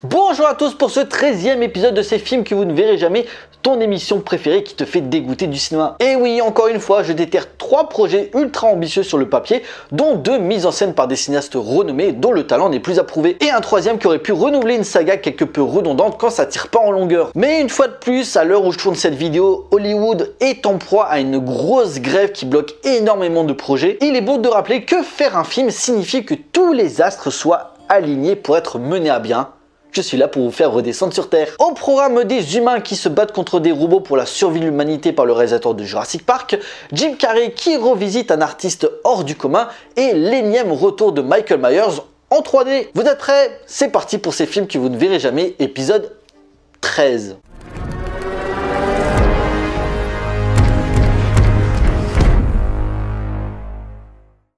Bonjour à tous pour ce 13e épisode de ces films que vous ne verrez jamais, ton émission préférée qui te fait dégoûter du cinéma. Et oui, encore une fois, je déterre 3 projets ultra ambitieux sur le papier, dont 2 mises en scène par des cinéastes renommés dont le talent n'est plus approuvé, et un 3e qui aurait pu renouveler une saga quelque peu redondante quand ça tire pas en longueur. Mais une fois de plus, à l'heure où je tourne cette vidéo, Hollywood est en proie à une grosse grève qui bloque énormément de projets. Il est bon de rappeler que faire un film signifie que tous les astres soient alignés pour être menés à bien. Je suis là pour vous faire redescendre sur Terre. Au programme des humains qui se battent contre des robots pour la survie de l'humanité par le réalisateur de Jurassic Park, Jim Carrey qui revisite un artiste hors du commun et l'énième retour de Michael Myers en 3D. Vous êtes prêts? C'est parti pour ces films que vous ne verrez jamais, épisode 13.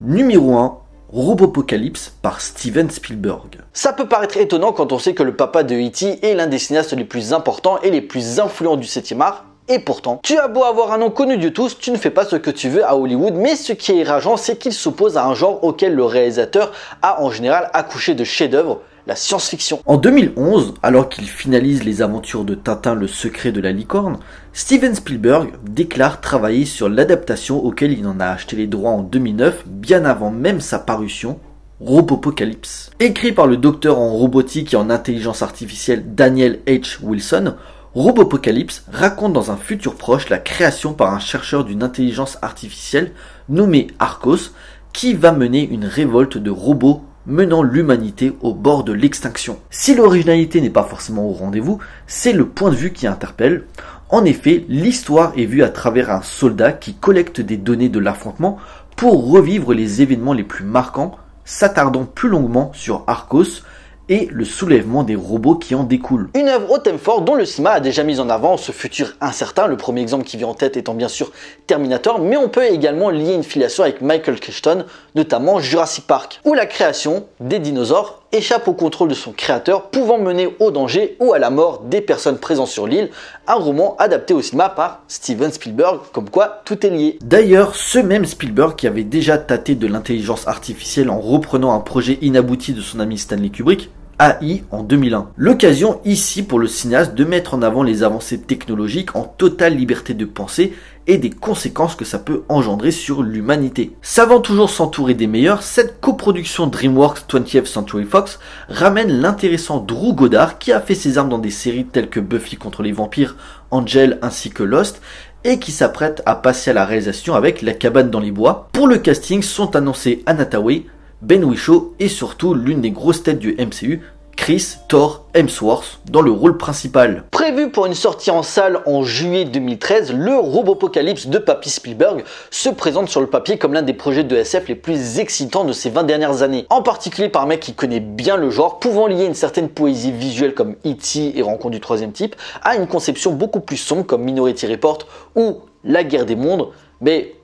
Numéro 1. Robopocalypse par Steven Spielberg. Ça peut paraître étonnant quand on sait que le papa de E.T. est l'un des cinéastes les plus importants et les plus influents du 7e art. Et pourtant, tu as beau avoir un nom connu de tous, tu ne fais pas ce que tu veux à Hollywood, mais ce qui est rageant, c'est qu'il s'oppose à un genre auquel le réalisateur a en général accouché de chefs-d'œuvre, la science-fiction. En 2011, alors qu'il finalise les aventures de Tintin le secret de la licorne, Steven Spielberg déclare travailler sur l'adaptation auquel il en a acheté les droits en 2009, bien avant même sa parution, Robopocalypse. Écrit par le docteur en robotique et en intelligence artificielle Daniel H. Wilson, Robopocalypse raconte dans un futur proche la création par un chercheur d'une intelligence artificielle nommé Arcos, qui va mener une révolte de robots menant l'humanité au bord de l'extinction. Si l'originalité n'est pas forcément au rendez-vous, c'est le point de vue qui interpelle. En effet, l'histoire est vue à travers un soldat qui collecte des données de l'affrontement pour revivre les événements les plus marquants, s'attardant plus longuement sur Arcos et le soulèvement des robots qui en découlent. Une œuvre au thème fort dont le cinéma a déjà mis en avant ce futur incertain, le premier exemple qui vient en tête étant bien sûr Terminator, mais on peut également lier une filiation avec Michael Crichton, notamment Jurassic Park, où la création des dinosaures échappe au contrôle de son créateur, pouvant mener au danger ou à la mort des personnes présentes sur l'île, un roman adapté au cinéma par Steven Spielberg, comme quoi tout est lié. D'ailleurs, ce même Spielberg qui avait déjà tâté de l'intelligence artificielle en reprenant un projet inabouti de son ami Stanley Kubrick, AI en 2001. L'occasion ici pour le cinéaste de mettre en avant les avancées technologiques en totale liberté de pensée et des conséquences que ça peut engendrer sur l'humanité. Savant toujours s'entourer des meilleurs, cette coproduction DreamWorks 20th Century Fox ramène l'intéressant Drew Goddard qui a fait ses armes dans des séries telles que Buffy contre les vampires, Angel ainsi que Lost, et qui s'apprête à passer à la réalisation avec La cabane dans les bois. Pour le casting sont annoncés Anna Thaoué, Ben Whishaw et surtout l'une des grosses têtes du MCU, Chris Thor Hemsworth, dans le rôle principal. Prévu pour une sortie en salle en juillet 2013, le Robopocalypse de Papy Spielberg se présente sur le papier comme l'un des projets de SF les plus excitants de ces 20 dernières années. En particulier par un mec qui connaît bien le genre, pouvant lier une certaine poésie visuelle comme E.T. et Rencontre du troisième type, à une conception beaucoup plus sombre comme Minority Report ou La guerre des mondes, mais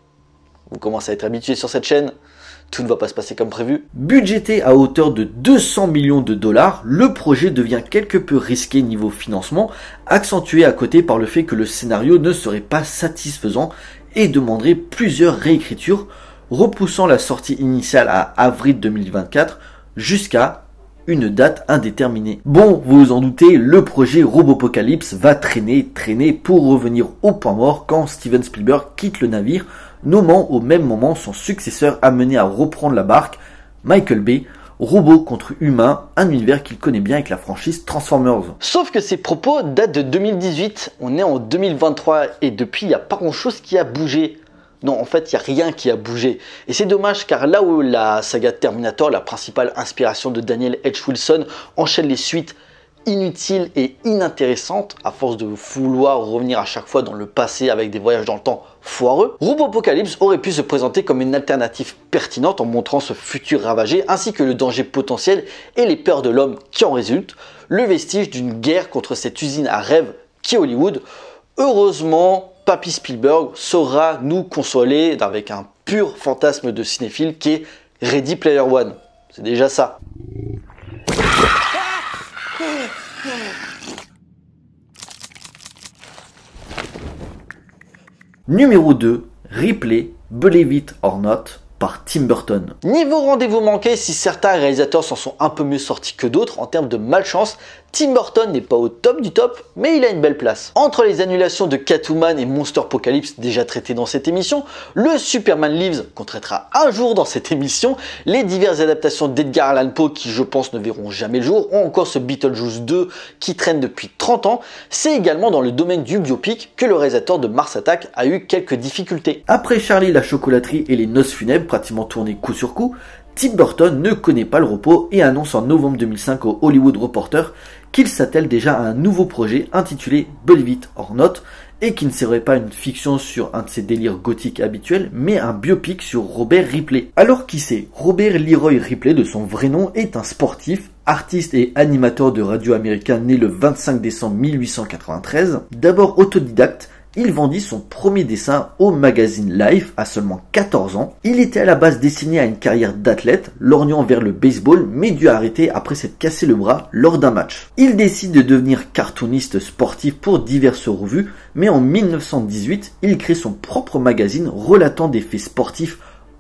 vous commencez à être habitué sur cette chaîne. Tout ne va pas se passer comme prévu. Budgété à hauteur de 200 millions de dollars, le projet devient quelque peu risqué niveau financement, accentué à côté par le fait que le scénario ne serait pas satisfaisant et demanderait plusieurs réécritures, repoussant la sortie initiale à avril 2024 jusqu'à une date indéterminée. Bon, vous vous en doutez, le projet Robopocalypse va traîner pour revenir au point mort quand Steven Spielberg quitte le navire, nommant au même moment son successeur amené à reprendre la barque, Michael Bay, robot contre humain, un univers qu'il connaît bien avec la franchise Transformers. Sauf que ces propos datent de 2018, on est en 2023 et depuis il n'y a pas grand chose qui a bougé. Non, en fait, il n'y a rien qui a bougé. Et c'est dommage car là où la saga Terminator, la principale inspiration de Daniel H. Wilson, enchaîne les suites inutiles et inintéressantes, à force de vouloir revenir à chaque fois dans le passé avec des voyages dans le temps foireux, Robopocalypse aurait pu se présenter comme une alternative pertinente en montrant ce futur ravagé, ainsi que le danger potentiel et les peurs de l'homme qui en résultent, le vestige d'une guerre contre cette usine à rêve qui est Hollywood. Heureusement, Papy Spielberg saura nous consoler avec un pur fantasme de cinéphile qui est Ready Player One. C'est déjà ça. Numéro 2, Ripley, Believe It or Not, par Tim Burton. Niveau rendez-vous manqué, si certains réalisateurs s'en sont un peu mieux sortis que d'autres, en termes de malchance, Tim Burton n'est pas au top du top, mais il a une belle place. Entre les annulations de Catwoman et Monster Apocalypse déjà traités dans cette émission, le Superman Lives qu'on traitera un jour dans cette émission, les diverses adaptations d'Edgar Allan Poe qui je pense ne verront jamais le jour, ou encore ce Beetlejuice 2 qui traîne depuis 30 ans, c'est également dans le domaine du biopic que le réalisateur de Mars Attack a eu quelques difficultés. Après Charlie la chocolaterie et les noces funèbres pratiquement tournées coup sur coup, Tim Burton ne connaît pas le repos et annonce en novembre 2005 au Hollywood Reporter qu'il s'attelle déjà à un nouveau projet intitulé Believe It or Not et qui ne serait pas une fiction sur un de ses délires gothiques habituels, mais un biopic sur Robert Ripley. Alors qui c'est? Robert Leroy Ripley, de son vrai nom, est un sportif, artiste et animateur de radio américain né le 25 décembre 1893. D'abord autodidacte, il vendit son premier dessin au magazine Life à seulement 14 ans. Il était à la base destiné à une carrière d'athlète, lorgnant vers le baseball, mais dut arrêter après s'être cassé le bras lors d'un match. Il décide de devenir cartooniste sportif pour diverses revues, mais en 1918, il crée son propre magazine relatant des faits sportifs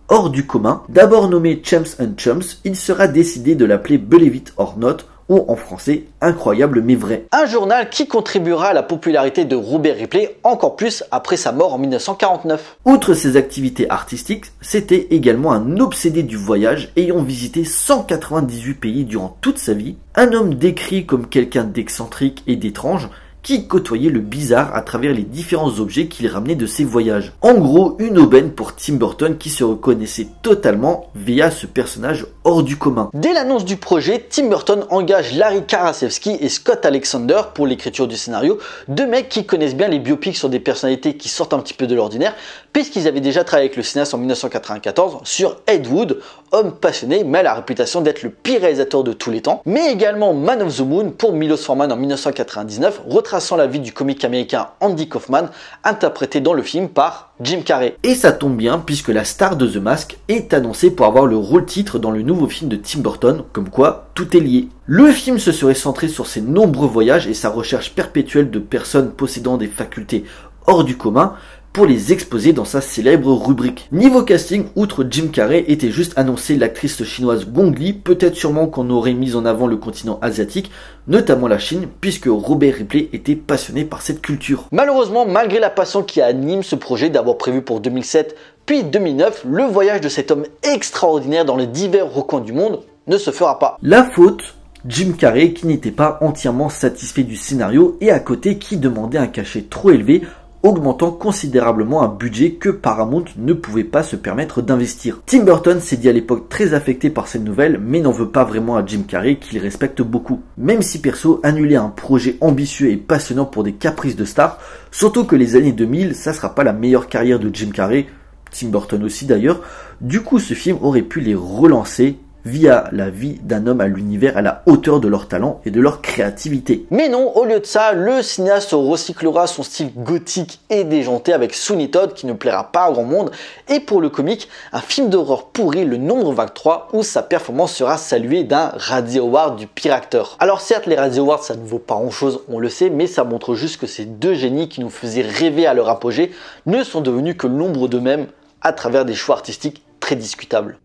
hors du commun. D'abord nommé Champs and Chums, il sera décidé de l'appeler Believe It or Not, ou en français, incroyable mais vrai. Un journal qui contribuera à la popularité de Robert Ripley encore plus après sa mort en 1949. Outre ses activités artistiques, c'était également un obsédé du voyage ayant visité 198 pays durant toute sa vie, un homme décrit comme quelqu'un d'excentrique et d'étrange, qui côtoyait le bizarre à travers les différents objets qu'il ramenait de ses voyages. En gros, une aubaine pour Tim Burton qui se reconnaissait totalement via ce personnage hors du commun. Dès l'annonce du projet, Tim Burton engage Larry Karaszewski et Scott Alexander pour l'écriture du scénario, deux mecs qui connaissent bien les biopics sur des personnalités qui sortent un petit peu de l'ordinaire, puisqu'ils avaient déjà travaillé avec le cinéaste en 1994 sur Ed Wood, homme passionné mais à la réputation d'être le pire réalisateur de tous les temps, mais également Man of the Moon pour Milos Forman en 1999, retraçant la vie du comique américain Andy Kaufman, interprété dans le film par Jim Carrey. Et ça tombe bien puisque la star de The Mask est annoncée pour avoir le rôle titre dans le nouveau film de Tim Burton, comme quoi tout est lié. Le film se serait centré sur ses nombreux voyages et sa recherche perpétuelle de personnes possédant des facultés hors du commun, pour les exposer dans sa célèbre rubrique. Niveau casting, outre Jim Carrey, était juste annoncé l'actrice chinoise Gong Li, peut-être sûrement qu'on aurait mis en avant le continent asiatique, notamment la Chine, puisque Robert Ripley était passionné par cette culture. Malheureusement, malgré la passion qui anime ce projet, d'abord prévu pour 2007 puis 2009, le voyage de cet homme extraordinaire dans les divers recoins du monde ne se fera pas. La faute, Jim Carrey qui n'était pas entièrement satisfait du scénario et à côté qui demandait un cachet trop élevé, augmentant considérablement un budget que Paramount ne pouvait pas se permettre d'investir. Tim Burton s'est dit à l'époque très affecté par cette nouvelle, mais n'en veut pas vraiment à Jim Carrey qu'il respecte beaucoup. Même si perso, annuler un projet ambitieux et passionnant pour des caprices de stars, surtout que les années 2000, ça sera pas la meilleure carrière de Jim Carrey, Tim Burton aussi d'ailleurs, du coup ce film aurait pu les relancer via la vie d'un homme à l'univers à la hauteur de leur talent et de leur créativité. Mais non, au lieu de ça, le cinéaste recyclera son style gothique et déjanté avec Sweeney Todd qui ne plaira pas à grand monde, et pour le comique, un film d'horreur pourri, Le Nombre Vague 3, où sa performance sera saluée d'un Razzie Award du pire acteur. Alors certes, les Razzie Awards ça ne vaut pas grand chose, on le sait, mais ça montre juste que ces deux génies qui nous faisaient rêver à leur apogée ne sont devenus que l'ombre d'eux-mêmes à travers des choix artistiques très discutables.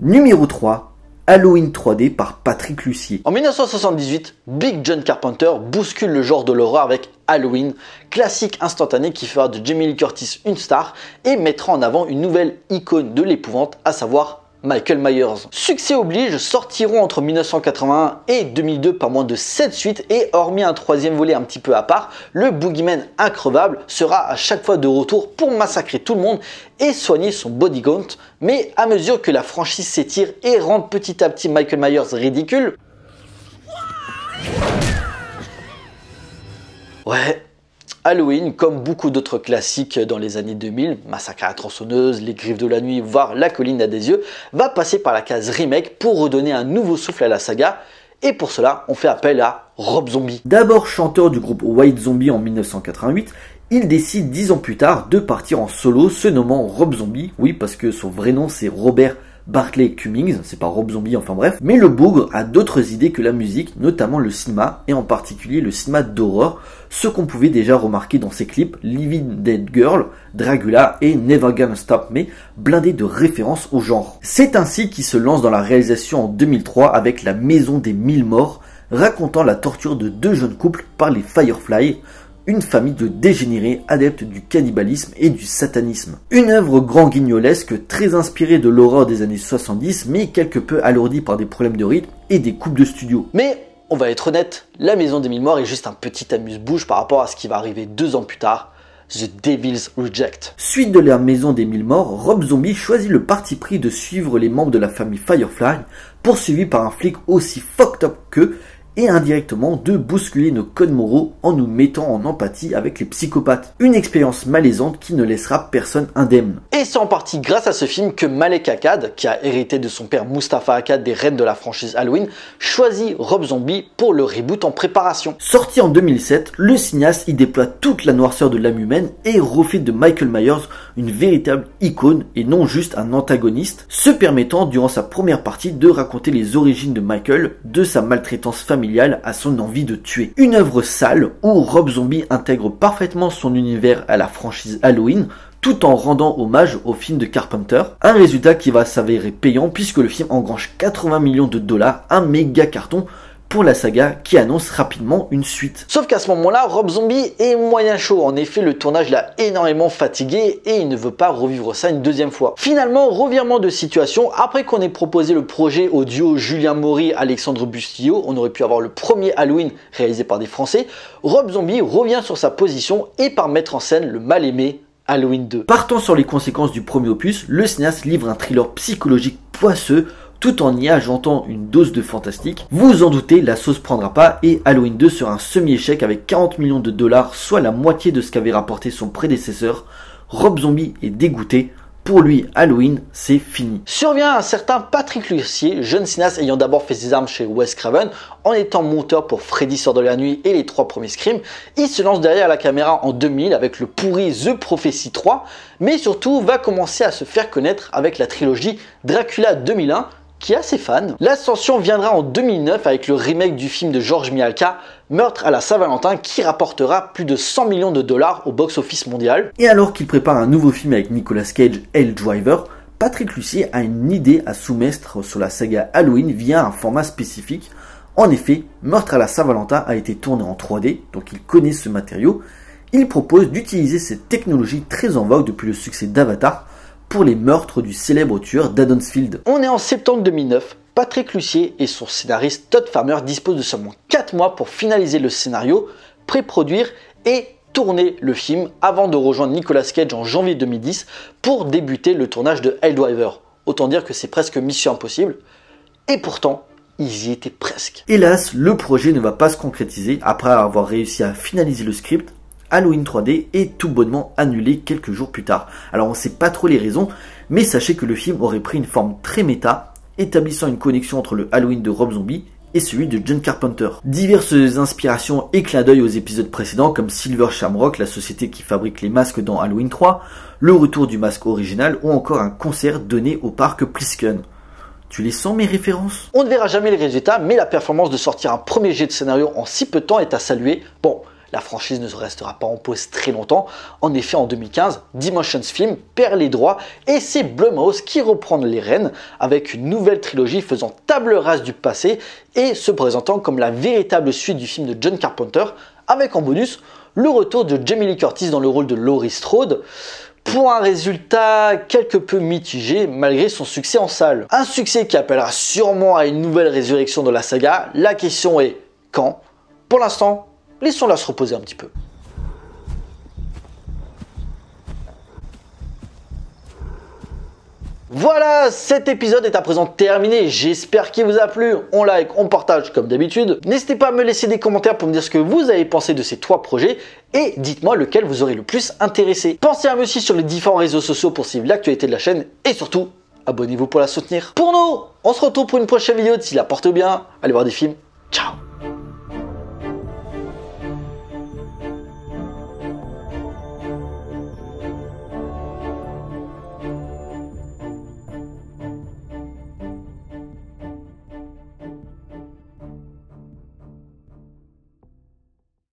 Numéro 3, Halloween 3D par Patrick Lussier. En 1978, Big John Carpenter bouscule le genre de l'horreur avec Halloween, classique instantané qui fera de Jamie Lee Curtis une star et mettra en avant une nouvelle icône de l'épouvante, à savoir Michael Myers. Succès oblige, sortiront entre 1981 et 2002 pas moins de 7 suites et hormis un troisième volet un petit peu à part, le Boogeyman increvable sera à chaque fois de retour pour massacrer tout le monde et soigner son body count. Mais à mesure que la franchise s'étire et rend petit à petit Michael Myers ridicule, ouais, Halloween, comme beaucoup d'autres classiques dans les années 2000, Massacre à la tronçonneuse, Les Griffes de la nuit, voire La colline à des yeux, va passer par la case remake pour redonner un nouveau souffle à la saga. Et pour cela, on fait appel à Rob Zombie. D'abord chanteur du groupe White Zombie en 1988, il décide 10 ans plus tard de partir en solo, se nommant Rob Zombie, oui parce que son vrai nom c'est Robert Barclay Cummings, c'est pas Rob Zombie, enfin bref. Mais le bougre a d'autres idées que la musique, notamment le cinéma, et en particulier le cinéma d'horreur, ce qu'on pouvait déjà remarquer dans ses clips Living Dead Girl, Dracula et Never Gonna Stop Me, blindés de références au genre. C'est ainsi qu'il se lance dans la réalisation en 2003 avec La Maison des 1000 morts, racontant la torture de 2 jeunes couples par les Firefly, une famille de dégénérés adeptes du cannibalisme et du satanisme. Une œuvre grand guignolesque très inspirée de l'horreur des années 70, mais quelque peu alourdie par des problèmes de rythme et des coupes de studio. Mais on va être honnête, La Maison des 1000 morts est juste un petit amuse-bouche par rapport à ce qui va arriver 2 ans plus tard, The Devil's Reject. Suite de La Maison des 1000 morts, Rob Zombie choisit le parti pris de suivre les membres de la famille Firefly, poursuivis par un flic aussi fucked up qu'eux, et indirectement de bousculer nos codes moraux en nous mettant en empathie avec les psychopathes. Une expérience malaisante qui ne laissera personne indemne. Et c'est en partie grâce à ce film que Malek Akkad, qui a hérité de son père Mustafa Akkad des rênes de la franchise Halloween, choisit Rob Zombie pour le reboot en préparation. Sorti en 2007, le cinéaste y déploie toute la noirceur de l'âme humaine et refait de Michael Myers une véritable icône et non juste un antagoniste, se permettant durant sa première partie de raconter les origines de Michael, de sa maltraitance familiale à son envie de tuer. Une œuvre sale où Rob Zombie intègre parfaitement son univers à la franchise Halloween, tout en rendant hommage au film de Carpenter. Un résultat qui va s'avérer payant puisque le film engrange 80 millions de dollars, un méga carton pour la saga qui annonce rapidement une suite. Sauf qu'à ce moment-là, Rob Zombie est moyen chaud. En effet, le tournage l'a énormément fatigué et il ne veut pas revivre ça une deuxième fois. Finalement, revirement de situation, après qu'on ait proposé le projet au duo Julien Maury-Alexandre Bustillo, on aurait pu avoir le premier Halloween réalisé par des Français, Rob Zombie revient sur sa position et part mettre en scène le mal aimé Halloween 2. Partant sur les conséquences du premier opus, le cinéaste livre un thriller psychologique poisseux tout en y ajoutant une dose de fantastique. Vous en doutez, la sauce prendra pas et Halloween 2 sera un semi-échec avec 40 millions de dollars, soit la moitié de ce qu'avait rapporté son prédécesseur. Rob Zombie est dégoûté. Pour lui, Halloween, c'est fini. Survient un certain Patrick Lussier, jeune cinéaste ayant d'abord fait ses armes chez Wes Craven, en étant monteur pour Freddy sort de la nuit et les 3 premiers Scream. Il se lance derrière la caméra en 2000 avec le pourri The Prophecy 3, mais surtout va commencer à se faire connaître avec la trilogie Dracula 2001, qui a ses fans. L'ascension viendra en 2009 avec le remake du film de Georges Mihalka, Meurtre à la Saint-Valentin, qui rapportera plus de 100 millions de dollars au box-office mondial. Et alors qu'il prépare un nouveau film avec Nicolas Cage, Hell Driver, Patrick Lussier a une idée à soumettre sur la saga Halloween via un format spécifique. En effet, Meurtre à la Saint-Valentin a été tourné en 3D, donc il connaît ce matériau. Il propose d'utiliser cette technologie très en vogue depuis le succès d'Avatar pour les meurtres du célèbre tueur d'Haddonfield. On est en septembre 2009, Patrick Lussier et son scénariste Todd Farmer disposent de seulement 4 mois pour finaliser le scénario, pré-produire et tourner le film avant de rejoindre Nicolas Cage en janvier 2010 pour débuter le tournage de Hell Driver. Autant dire que c'est presque mission impossible, et pourtant, ils y étaient presque. Hélas, le projet ne va pas se concrétiser après avoir réussi à finaliser le script. Halloween 3D est tout bonnement annulé quelques jours plus tard. Alors on ne sait pas trop les raisons, mais sachez que le film aurait pris une forme très méta, établissant une connexion entre le Halloween de Rob Zombie et celui de John Carpenter. Diverses inspirations et clins d'œil aux épisodes précédents comme Silver Shamrock, la société qui fabrique les masques dans Halloween 3, le retour du masque original ou encore un concert donné au parc Plisken. Tu les sens mes références? On ne verra jamais les résultats, mais la performance de sortir un premier jet de scénario en si peu de temps est à saluer. Bon, la franchise ne restera pas en pause très longtemps. En effet, en 2015, Dimensions Film perd les droits et c'est Blumhouse qui reprend les rênes avec une nouvelle trilogie faisant table rase du passé et se présentant comme la véritable suite du film de John Carpenter, avec en bonus le retour de Jamie Lee Curtis dans le rôle de Laurie Strode, pour un résultat quelque peu mitigé malgré son succès en salle. Un succès qui appellera sûrement à une nouvelle résurrection de la saga. La question est quand? Pour l'instant, laissons-la se reposer un petit peu. Voilà, cet épisode est à présent terminé. J'espère qu'il vous a plu. On like, on partage comme d'habitude. N'hésitez pas à me laisser des commentaires pour me dire ce que vous avez pensé de ces 3 projets et dites-moi lequel vous aurez le plus intéressé. Pensez à me suivre sur les différents réseaux sociaux pour suivre l'actualité de la chaîne et surtout, abonnez-vous pour la soutenir. Pour nous, on se retrouve pour une prochaine vidéo. D'ici là, portez-vous bien, allez voir des films. Ciao.